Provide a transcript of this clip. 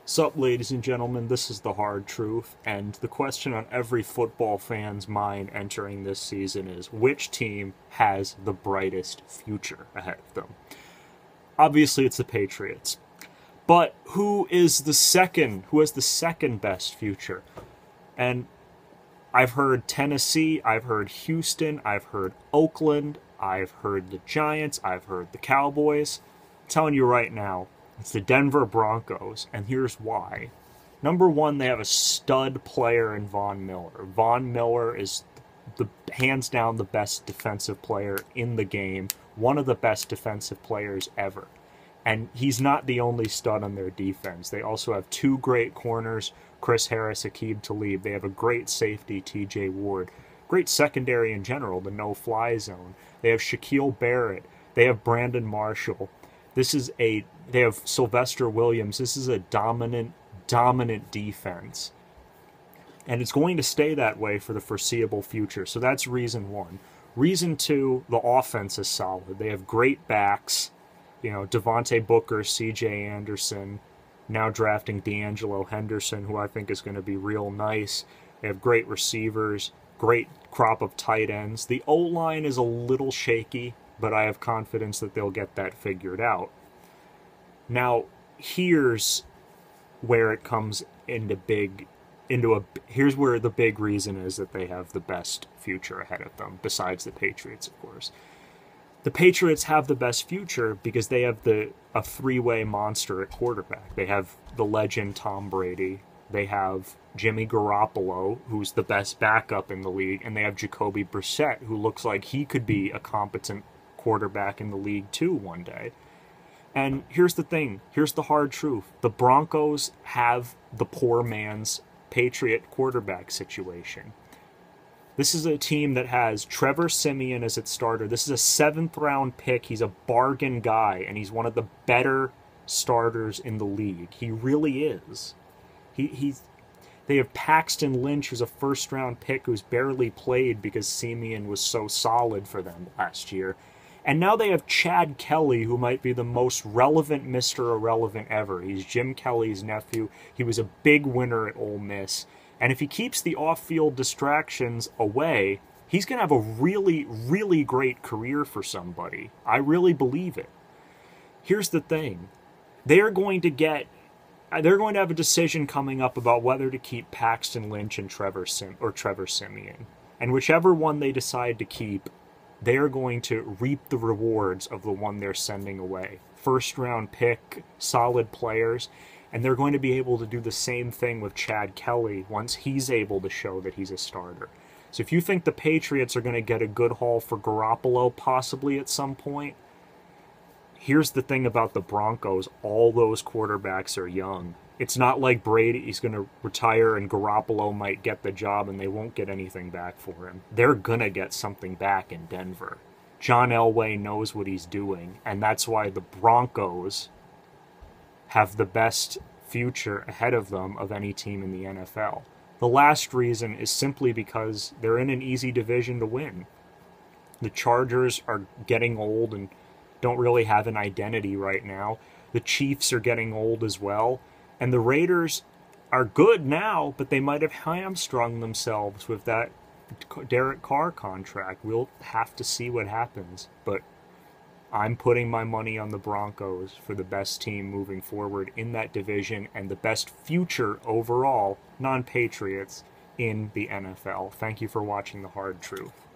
Sup, ladies and gentlemen, this is the hard truth, and the question on every football fan's mind entering this season is, which team has the brightest future ahead of them? Obviously, it's the Patriots. But who has the second best future? And I've heard Tennessee, I've heard Houston, I've heard Oakland, I've heard the Giants, I've heard the Cowboys. I'm telling you right now, it's the Denver Broncos, and here's why. Number one, they have a stud player in Von Miller. Von Miller is the hands down the best defensive player in the game, one of the best defensive players ever. And he's not the only stud on their defense. They also have two great corners, Chris Harris, Aqib Talib. They have a great safety, TJ Ward. Great secondary in general, the no-fly zone. They have Shaquille Barrett. They have Brandon Marshall. They have Sylvester Williams. This is a dominant defense. And it's going to stay that way for the foreseeable future. So that's reason one. Reason two, the offense is solid. They have great backs. You know, Devontae Booker, C.J. Anderson, now drafting D'Angelo Henderson, who I think is going to be real nice. They have great receivers, great crop of tight ends. The O-line is a little shaky, but I have confidence that they'll get that figured out. Now, here's where it comes here's where the big reason is that they have the best future ahead of them, besides the Patriots, of course. The Patriots have the best future because they have a three-way monster at quarterback. They have the legend Tom Brady. They have Jimmy Garoppolo, who's the best backup in the league, and they have Jacoby Brissett, who looks like he could be a competent quarterback in the league too one day. And here's the thing. Here's the hard truth. The Broncos have the poor man's Patriot quarterback situation. This is a team that has Trevor Siemian as its starter. This is a 7th-round pick. He's a bargain guy, and he's one of the better starters in the league. He really is. They have Paxton Lynch, who's a first-round pick who's barely played because Siemian was so solid for them last year. And now they have Chad Kelly, who might be the most relevant Mr. Irrelevant ever. He's Jim Kelly's nephew. He was a big winner at Ole Miss. And if he keeps the off-field distractions away, he's going to have a really, really great career for somebody. I really believe it. Here's the thing. They're going to have a decision coming up about whether to keep Paxton Lynch and Trevor Siemian. And whichever one they decide to keep, they're going to reap the rewards of the one they're sending away. First-round pick, solid players. And they're going to be able to do the same thing with Chad Kelly once he's able to show that he's a starter. So if you think the Patriots are going to get a good haul for Garoppolo possibly at some point, here's the thing about the Broncos. All those quarterbacks are young. It's not like Brady's going to retire and Garoppolo might get the job and they won't get anything back for him. They're going to get something back in Denver. John Elway knows what he's doing, and that's why the Broncos have the best future ahead of them of any team in the NFL. The last reason is simply because they're in an easy division to win. The Chargers are getting old and don't really have an identity right now. The Chiefs are getting old as well. And the Raiders are good now, but they might have hamstrung themselves with that Derek Carr contract. We'll have to see what happens, but I'm putting my money on the Broncos for the best team moving forward in that division and the best future overall, non-Patriots, in the NFL. Thank you for watching The Hard Truth.